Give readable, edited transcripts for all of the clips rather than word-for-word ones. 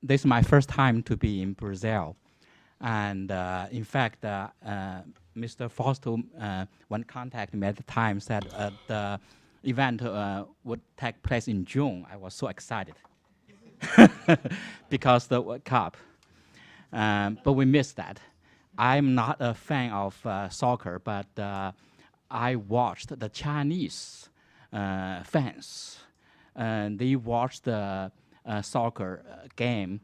this is my first time to be in Brazil. And in fact, Mr. Fausto, when contacted me at the time, said the event would take place in June. I was so excited because the World Cup. But we missed that. I'm not a fan of soccer, but I watched the Chinese fans. They watched the soccer game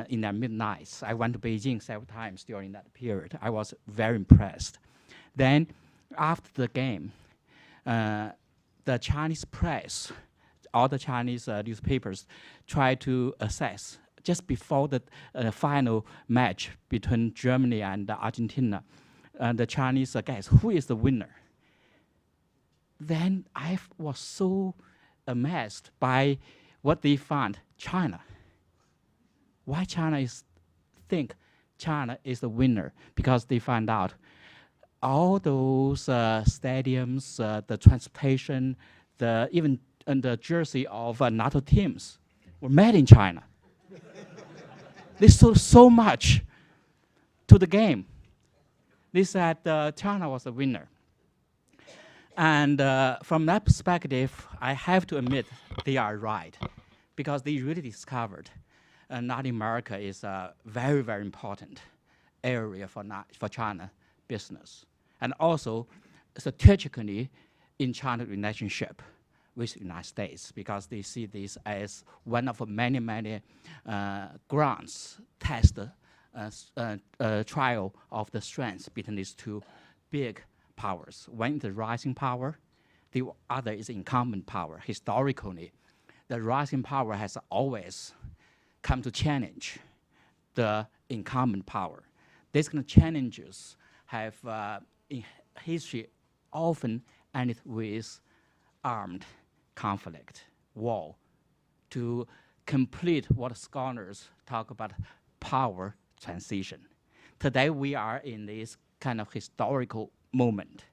in their midnights. I went to Beijing several times during that period. I was very impressed. Then, after the game, the Chinese press, all the Chinese newspapers, tried to assess just before the final match between Germany and Argentina. The Chinese guess who is the winner. Then I was so amazed by what they found: China. Why think China is the winner? Because they found out all those stadiums, the transportation, even the jersey of NATO teams were made in China. They sold so much to the game. They said China was the winner. And from that perspective, I have to admit they are right, because they really discovered Latin America is a very, very important area for China business. And also, strategically, in China's relationship with the United States, because they see this as one of many, many grounds, test, trial of the strengths between these two big powers. One is the rising power, the other is incumbent power. Historically, the rising power has always come to challenge the incumbent power. These kind of challenges have, in history, often ended with armed conflict, war, to complete what scholars talk about power transition. Today, we are in this kind of historical moment.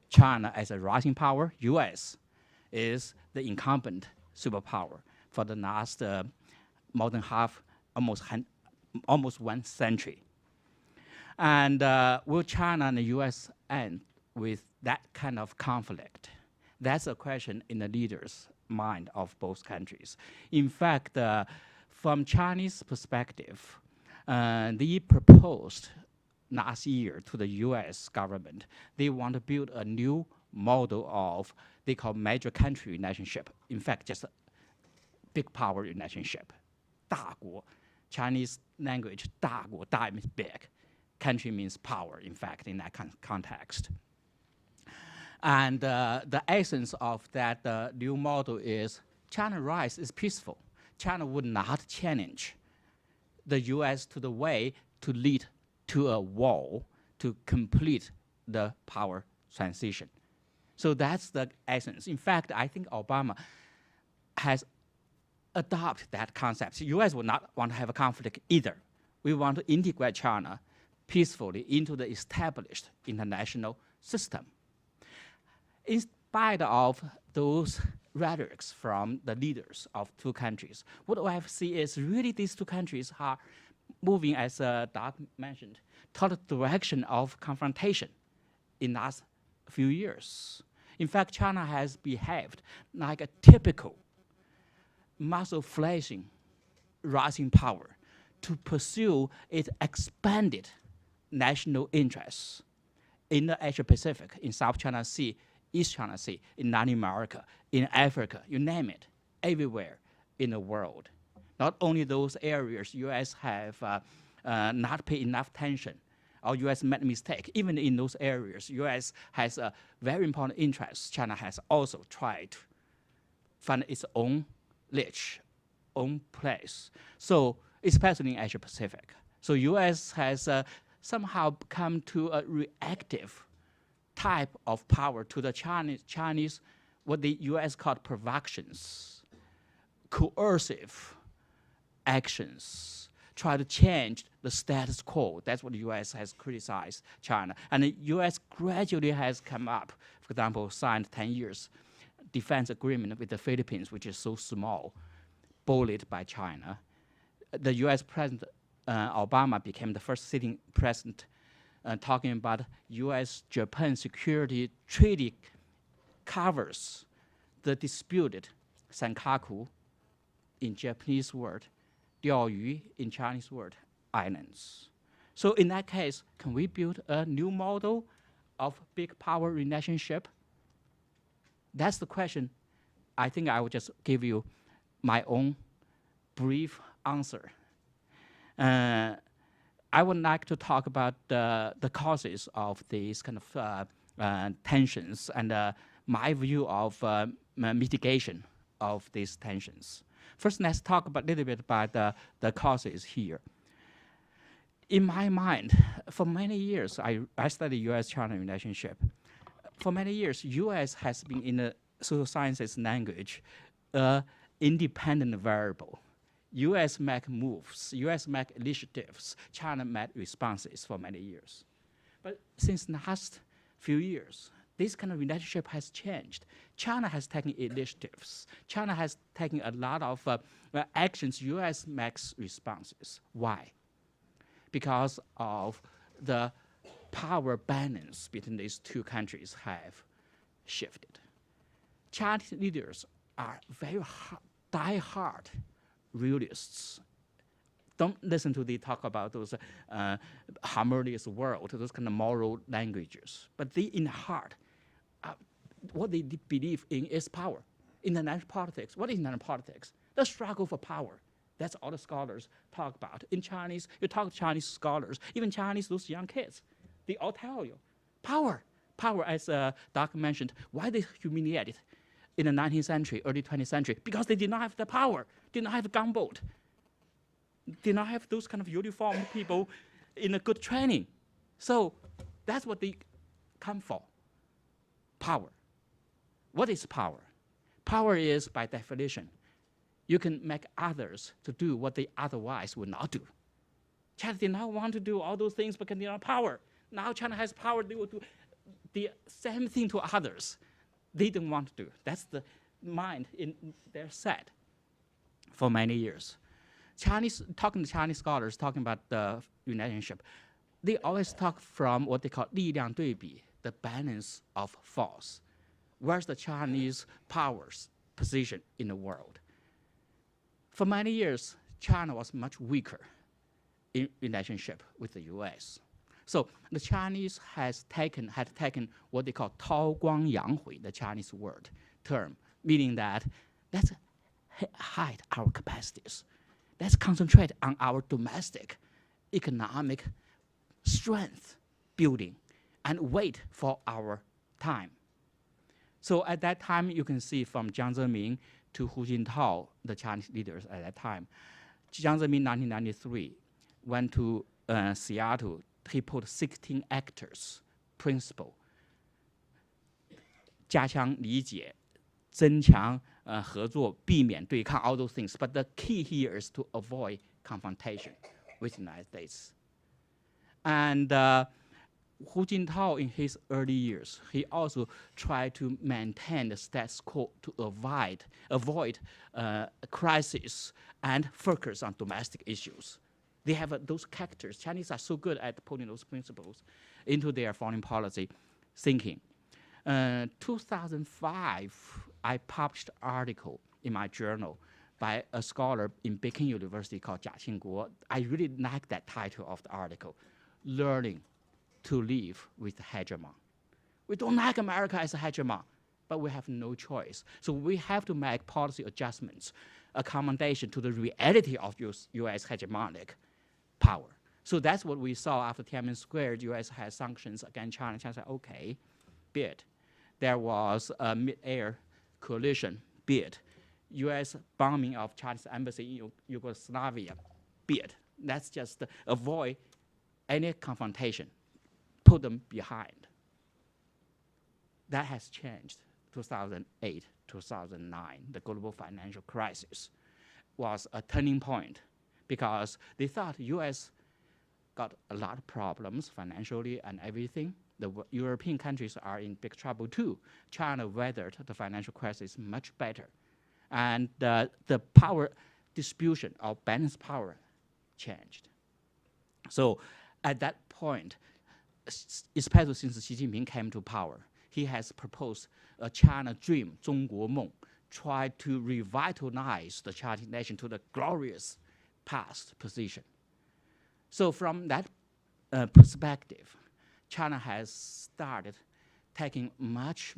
China as a rising power, US is the incumbent superpower for the last more than half, almost 1 century. And will China and the US end with that kind of conflict? That's a question in the leaders' mind of both countries. In fact, from Chinese perspective, they proposed last year to the US government, they want to build a new model of, they call major country relationship. In fact, just a big power relationship. 大国, Chinese language, 大国, 大 means big. Country means power, in fact, in that context. And the essence of that new model is China's rise is peaceful. China would not challenge the US to the way to lead to a war to complete the power transition. So that's the essence. In fact, I think Obama has adopted that concept. The US would not want to have a conflict either. We want to integrate China peacefully into the established international system. In spite of those rhetorics from the leaders of two countries, what I see is really these two countries are moving, as Doug mentioned, toward the direction of confrontation in the last few years. In fact, China has behaved like a typical muscle-flashing rising power to pursue its expanded national interests in the Asia-Pacific, in South China Sea, East China Sea, in Latin America, in Africa, you name it, everywhere in the world. Not only those areas US have not paid enough attention, or US made a mistake. Even in those areas, US has a very important interest. China has also tried to find its own niche, own place. So especially in Asia Pacific. So US has somehow come to a reactive type of power to the Chinese, what the US called provoctions, coercive actions, try to change the status quo. That's what the US has criticized China. And the US gradually has come up, for example, signed 10 years defense agreement with the Philippines, which is so small, bullied by China. the U.S. President Obama became the first sitting president talking about U.S.-Japan security treaty covers the disputed Senkaku in Japanese word, 钓鱼 in Chinese word, islands. So in that case, can we build a new model of big power relationship? That's the question. I think I will just give you my own brief answer. I would like to talk about the causes of these kind of tensions and my view of mitigation of these tensions. First, let's talk a little bit about the causes here. In my mind, for many years, I studied U.S.-China relationship. For many years, U.S. has been in the social sciences language independent variable. U.S. make moves, U.S. make initiatives, China make responses for many years. But since the last few years, this kind of relationship has changed. China has taken initiatives. China has taken a lot of actions. U.S. makes responses. Why? Because of the power balance between these two countries have shifted. Chinese leaders are very die-hard realists. Don't listen to the talk about those harmonious world, those kind of moral languages. But they, in heart, what they believe in is power. International politics. What is international politics? The struggle for power. That's all the scholars talk about. In Chinese, you talk to Chinese scholars, even Chinese, those young kids, they all tell you, power. Power, as Doc mentioned, why they humiliated in the 19th century, early 20th century? Because they did not have the power, did not have a gunboat, did not have those kind of uniformed people in a good training. So that's what they come for, power. What is power? Power is, by definition, you can make others to do what they otherwise would not do. China did not want to do all those things because they have power. Now China has power, they will do the same thing to others they didn't want to do. That's the mind in their set for many years. Talking to Chinese scholars, talking about the relationship, they always talk from what they call 力量对比, the balance of force. Where's the Chinese power's position in the world? For many years, China was much weaker in relationship with the U.S. So the Chinese had taken what they call 韬光养晦, the Chinese word term, meaning that let's hide our capacities. Let's concentrate on our domestic economic strength building and wait for our time. So at that time, you can see from Jiang Zemin to Hu Jintao, the Chinese leaders at that time. Jiang Zemin, 1993, went to Seattle. He put 16 actors principle. 加强理解, 增强合作, 避免对抗, all those things. But the key here is to avoid confrontation with the United States. And Hu Jintao, in his early years, he also tried to maintain the status quo to avoid a crisis and focus on domestic issues. They have those characters. Chinese are so good at putting those principles into their foreign policy thinking. 2005, I published an article in my journal by a scholar in Peking University called Jia Qingguo. I really like that title of the article, Learning to Live with the Hegemon. We don't like America as a hegemon, but we have no choice. So we have to make policy adjustments, accommodation to the reality of U.S. hegemonic power. So that's what we saw after Tiananmen Square. The U.S. had sanctions against China. China said, okay, bid. There was a mid-air coalition, bid. U.S. bombing of Chinese embassy in Yugoslavia, bid. Let's just avoid any confrontation, put them behind. That has changed. 2008, 2009, the global financial crisis was a turning point because they thought U.S. got a lot of problems financially and everything. The European countries are in big trouble too. China weathered the financial crisis much better. And the power distribution of balance power changed. So at that point, especially since Xi Jinping came to power, he has proposed a China dream, 中国梦, try to revitalize the Chinese nation to the glorious past position. So from that perspective, China has started taking much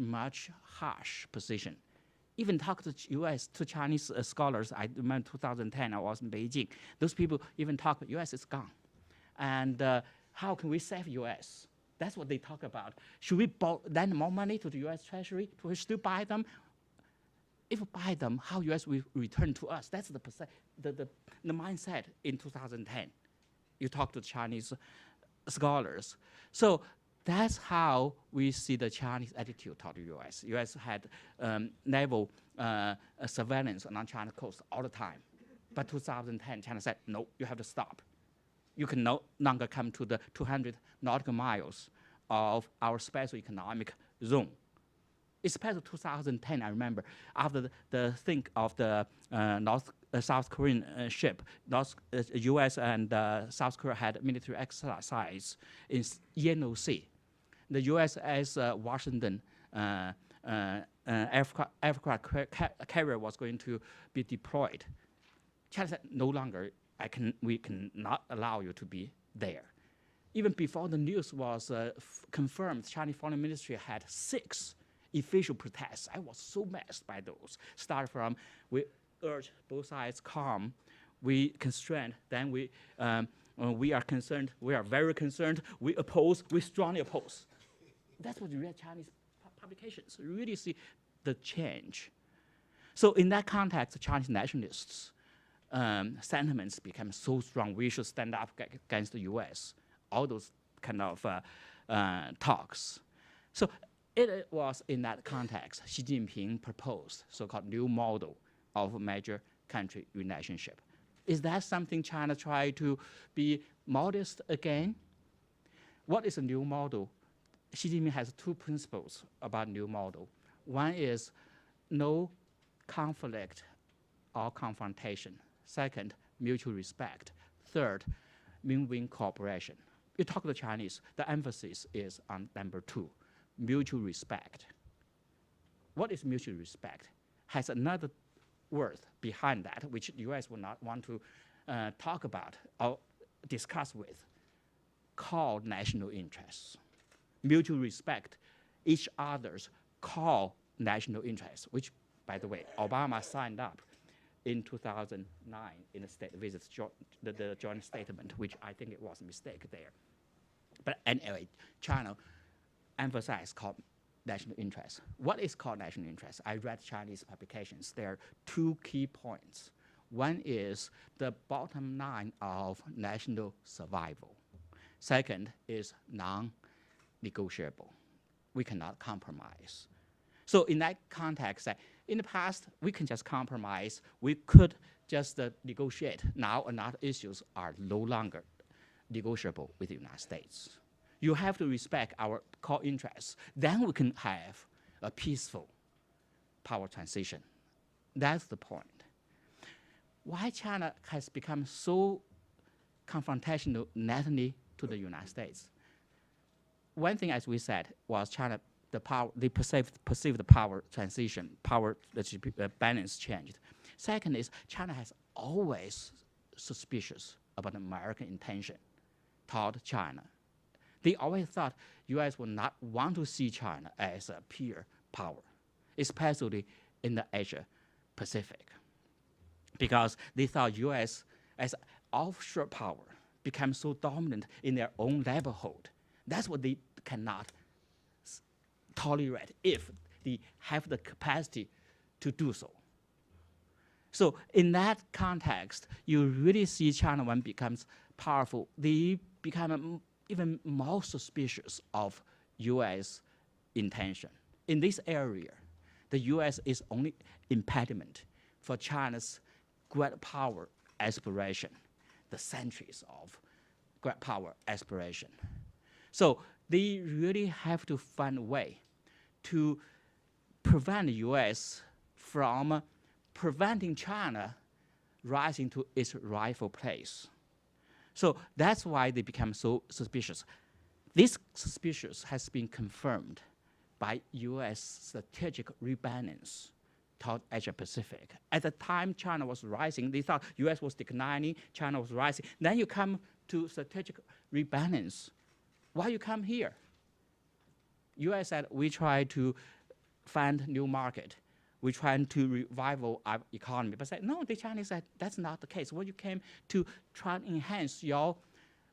harsh position. Even talk to U.S. to Chinese scholars. I remember 2010, I was in Beijing. Those people even talk, U.S. is gone. And how can we save U.S.? That's what they talk about. Should we lend more money to the U.S. Treasury? Do we still buy them? If we buy them, how U.S. will return to us? That's the mindset in 2010. You talk to Chinese scholars. So that's how we see the Chinese attitude toward the U.S. U.S. had naval surveillance on China coast all the time. But 2010, China said, no, you have to stop. You can no longer come to the 200 nautical miles of our special economic zone. Especially 2010, I remember, after the think of the South Korean ship, U.S. and South Korea had military exercise in Yellow Sea. The USS Washington aircraft carrier was going to be deployed. China said, no longer, we cannot allow you to be there. Even before the news was confirmed, Chinese Foreign Ministry had 6 official protests. I was so messed by those. Start from, we urge both sides calm, we constrain, then we are concerned, we are very concerned, we oppose, we strongly oppose. That's what you read Chinese publications. You really see the change. So in that context, the Chinese nationalists' sentiments became so strong. We should stand up against the U.S. All those kind of talks. So it was in that context Xi Jinping proposed so-called new model of major country relationship. Is that something China tried to be modest again? What is a new model? Xi Jinping has 2 principles about new model. One is no conflict or confrontation. Second, mutual respect. Third, win-win cooperation. You talk to the Chinese, the emphasis is on number 2, mutual respect. What is mutual respect? Has another word behind that, which the U.S. will not want to talk about or discuss with, called national interests. Mutual respect each other's core national interests, which, by the way, Obama signed up in 2009 in the joint statement, which I think it was a mistake there. But anyway, China emphasized called national interests. What is called national interest? I read Chinese publications. There are 2 key points. One is the bottom line of national survival. Second is non-negotiable. We cannot compromise. So in that context, in the past, we can just compromise. We could just negotiate. Now, another issues are no longer negotiable with the United States. You have to respect our core interests. Then we can have a peaceful power transition. That's the point. Why China has become so confrontational naturally to the United States? One thing, as we said, was China, they perceived the power transition, balance changed. Second is China has always suspicious about American intention toward China. They always thought U.S. would not want to see China as a peer power, especially in the Asia Pacific, because they thought U.S. as offshore power became so dominant in their own neighborhood. That's what they cannot tolerate if they have the capacity to do so. So in that context, you really see China when it becomes powerful, they become even more suspicious of U.S. intention. In this area, the U.S. is only impediment for China's great power aspiration, the centuries of great power aspiration. So they really have to find a way to prevent the U.S. from preventing China rising to its rightful place. So that's why they become so suspicious. This suspicious has been confirmed by U.S. strategic rebalance toward Asia Pacific. At the time China was rising, they thought U.S. was declining, China was rising. Then you come to strategic rebalance. Why you come here? U.S. said, we try to find new market. We try to revival our economy. But said, no, the Chinese said, that's not the case. Well, you came to try and enhance your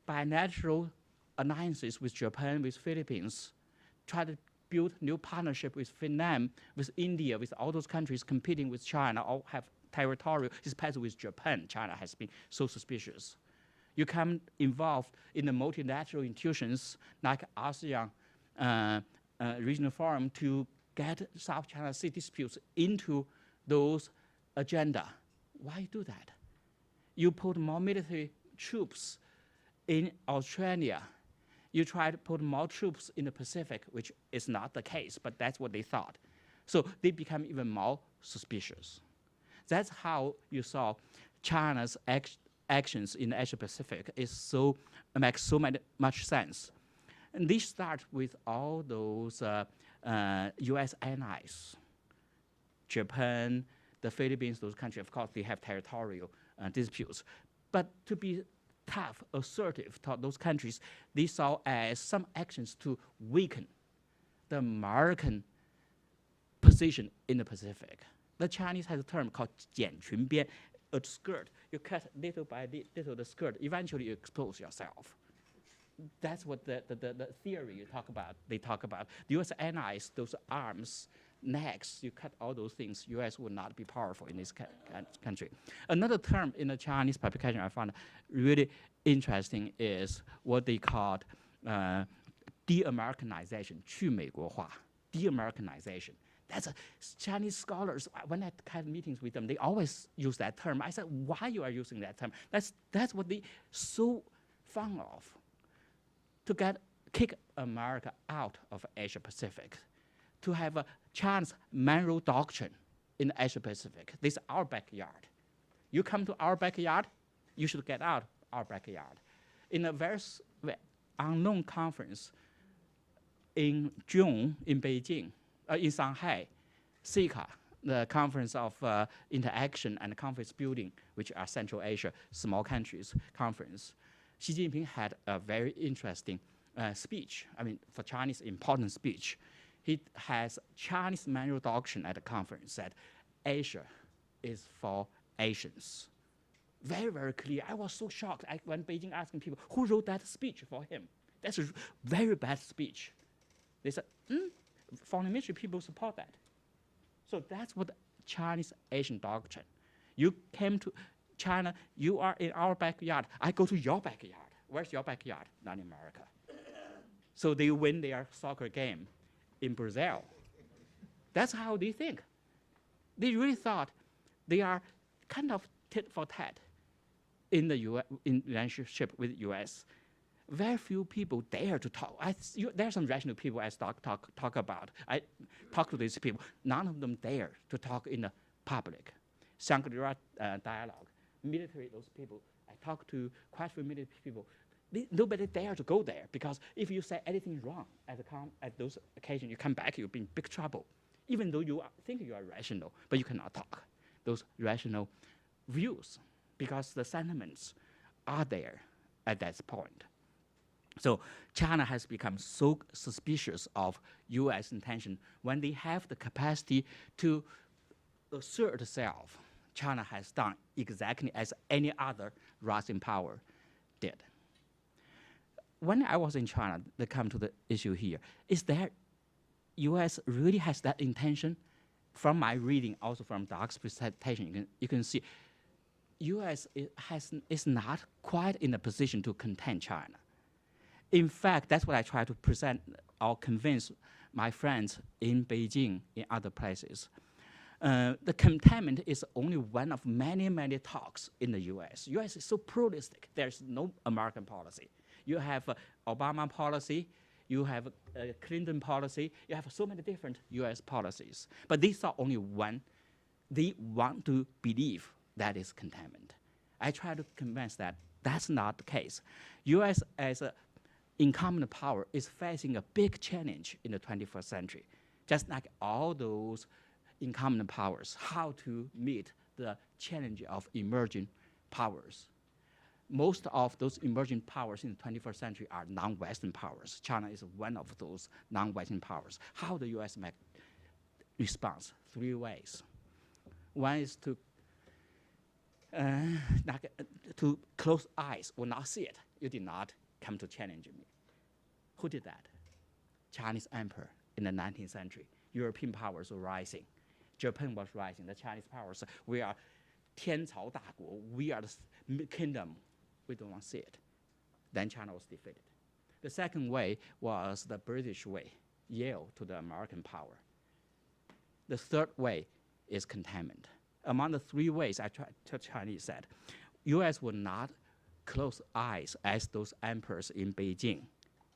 bilateral alliances with Japan, with Philippines, try to build new partnership with Vietnam, with India, with all those countries competing with China, or have territorial, especially with Japan. China has been so suspicious. You come involved in the multilateral institutions like ASEAN Regional Forum to get South China Sea disputes into those agenda. Why do that? You put more military troops in Australia. You try to put more troops in the Pacific, which is not the case, but that's what they thought. So they become even more suspicious. That's how you saw China's actions in the Asia Pacific makes so much sense. And they start with all those US allies, Japan, the Philippines, those countries. Of course, they have territorial disputes. But to be tough, assertive toward those countries, they saw as some actions to weaken the American position in the Pacific. The Chinese has a term called 剪裙边, a skirt. You cut little by little the skirt. Eventually, you expose yourself. That's what the theory they talk about. The U.S. allies, those arms, necks, you cut all those things, U.S. would not be powerful in this country. Another term in the Chinese publication I found really interesting is what they called de-Americanization, 去美国化, de-Americanization. That's Chinese scholars, when I had meetings with them, they always use that term. I said, why you are using that term? That's what they so fond of, to kick America out of Asia Pacific, to have a China's Monroe Doctrine in Asia Pacific. This is our backyard. You come to our backyard, you should get out our backyard. In a very unknown conference in June in Beijing, in Shanghai, CICA, the Conference of Interaction and Conference Building, which are Central Asia, small countries conference, Xi Jinping had a very interesting speech. I mean, for Chinese, important speech. He has Chinese Monroe Doctrine at the conference that Asia is for Asians. Very, very clear. I was so shocked. I went to Beijing asking people, who wrote that speech for him? That's a very bad speech. They said, foreign ministry people support that. So that's what the Chinese Asian doctrine. You came to China, you are in our backyard. I go to your backyard. Where's your backyard? Not in America. So they win their soccer game in Brazil. That's how they think. They really thought they are kind of tit for tat in the US, in relationship with the US. Very few people dare to talk. There are some rational people I talk about. I talk to these people. None of them dare to talk in the public. Shangri-La dialogue. Military, those people, I talk to quite a few military people. Nobody dare to go there, because if you say anything wrong at those occasions, you come back, you'll be in big trouble. Even though you think you are rational, but you cannot talk those rational views, because the sentiments are there at that point. So China has become so suspicious of US intention when they have the capacity to assert itself. China has done exactly as any other rising power did. When I was in China, they come to the issue here. Is that US really has that intention? From my reading, also from Doc's presentation, you can see US is not quite in a position to contain China. In fact, that's what I try to present or convince my friends in Beijing, in other places. The containment is only one of many, many talks in the US. US is so pluralistic. There's no American policy. You have Obama policy, you have Clinton policy, you have so many different US policies. But they saw only one. They want to believe that is containment. I try to convince that that's not the case. U.S. as an incumbent power is facing a big challenge in the 21st century, just like all those incumbent powers, how to meet the challenge of emerging powers. Most of those emerging powers in the 21st century are non-Western powers. China is one of those non-Western powers. How the U.S. make response? 3 ways. One is to close eyes or not see it. You did not come to challenge me. Who did that? Chinese emperor in the 19th century. European powers were rising. Japan was rising. The Chinese powers, we are 天朝大国. We are the kingdom. We don't want to see it. Then China was defeated. The second way was the British way, yield to the American power. The third way is containment. Among the 3 ways I tried to Chinese said, U.S. would not close eyes as those emperors in Beijing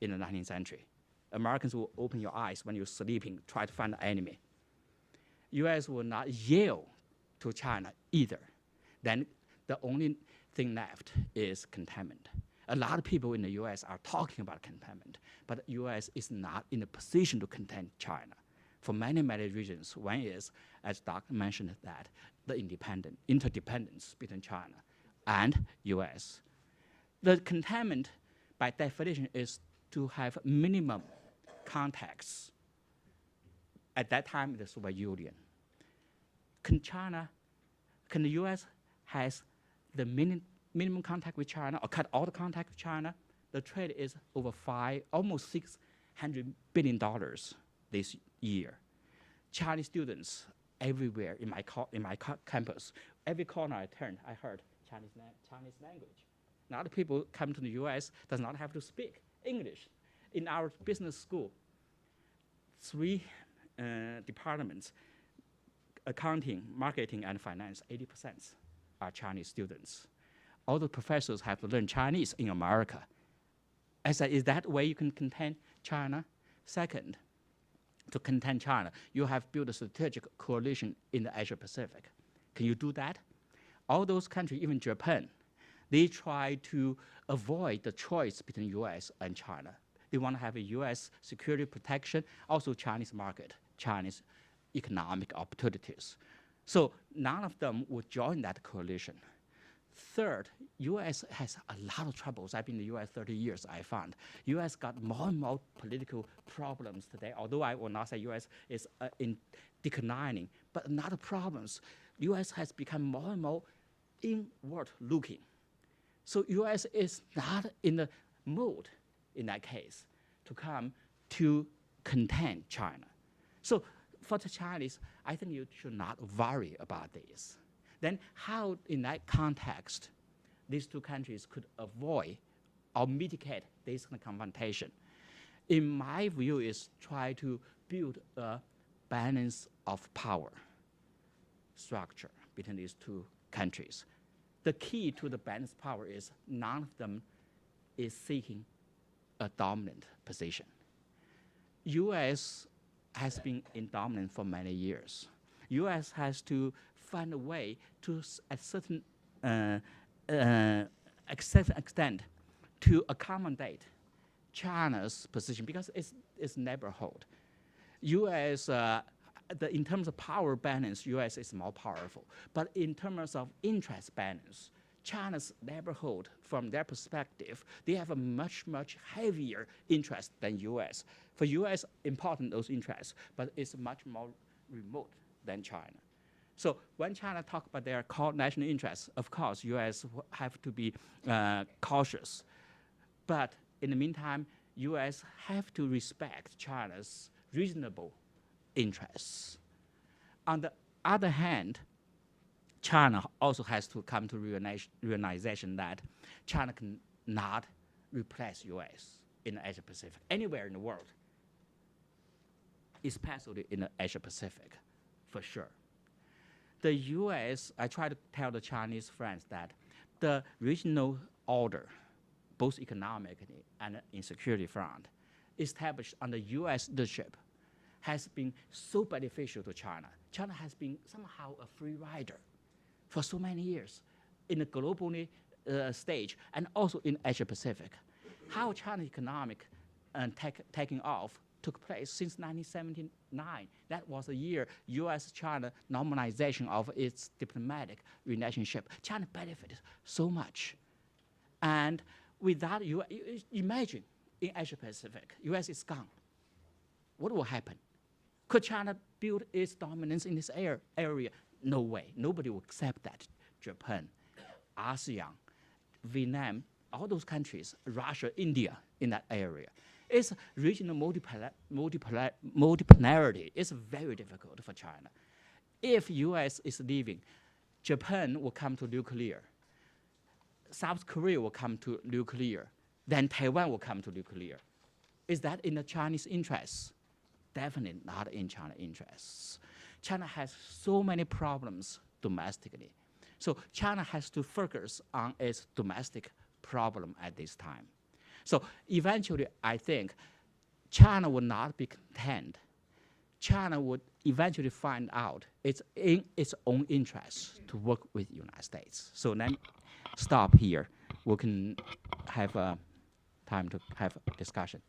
in the 19th century. Americans will open your eyes when you're sleeping, try to find the enemy. U.S. will not yield to China either. Then the only thing left is containment. A lot of people in the U.S. are talking about containment, but the U.S. is not in a position to contain China for many, many reasons. One is, as Doc mentioned, that the interdependence between China and U.S. The containment, by definition, is to have minimum contacts. At that time, the Soviet Union. Can the U.S. has the minimum contact with China or cut all the contact with China? The trade is over almost $600 billion this year. Chinese students everywhere in my campus, every corner I turned, I heard Chinese language. A lot of people come to the U.S. does not have to speak English. In our business school, 3 departments, accounting, marketing, and finance, 80% are Chinese students. All the professors have to learn Chinese in America. I said, is that way you can contain China? Second, to contain China, you have built a strategic coalition in the Asia Pacific. Can you do that? All those countries, even Japan, they try to avoid the choice between U.S. and China. They want to have a U.S. security protection, also Chinese market, Chinese economic opportunities. So none of them would join that coalition. Third, U.S. has a lot of troubles. I've been in the U.S. 30 years, I found. U.S. got more and more political problems today, although I will not say U.S. is in declining, but a lot of problems. U.S. has become more and more inward looking. So U.S. is not in the mood, in that case, to come to contain China. So for the Chinese, I think you should not worry about this. Then how, in that context, these 2 countries could avoid or mitigate this kind of confrontation? In my view, is try to build a balance of power structure between these 2 countries. The key to the balance of power is none of them is seeking a dominant position. U.S. has been in dominant for many years. U.S. has to find a way to, at certain extent, to accommodate China's position because it's neighborhood. U.S. In terms of power balance, U.S. is more powerful. But in terms of interest balance, China's neighborhood, from their perspective, they have a much, much heavier interest than U.S. For U.S., important those interests, but it's much more remote than China. So when China talk about their core national interests, of course, U.S. have to be cautious. But in the meantime, U.S. have to respect China's reasonable interests. On the other hand, China also has to come to realization that China cannot replace U.S. in the Asia Pacific, anywhere in the world, especially in the Asia Pacific, for sure. The U.S., I try to tell the Chinese friends that the regional order, both economically and in security front, established under U.S. leadership, has been so beneficial to China. China has been somehow a free rider for so many years in the global stage and also in Asia Pacific. How China economic taking off took place since 1979. That was the year U.S.-China normalization of its diplomatic relationship. China benefited so much. And with that, you imagine in Asia Pacific, U.S. is gone. What will happen? Could China build its dominance in this area? No way. Nobody will accept that. Japan, ASEAN, Vietnam, all those countries, Russia, India in that area. It's regional multipolarity. It's very difficult for China. If U.S. is leaving, Japan will come to nuclear. South Korea will come to nuclear. Then Taiwan will come to nuclear. Is that in the Chinese interests? Definitely not in China's interests. China has so many problems domestically. So China has to focus on its domestic problem at this time. So eventually, I think China would not be content. China would eventually find out it's in its own interest to work with the United States. So let me stop here. We can have time to have a discussion.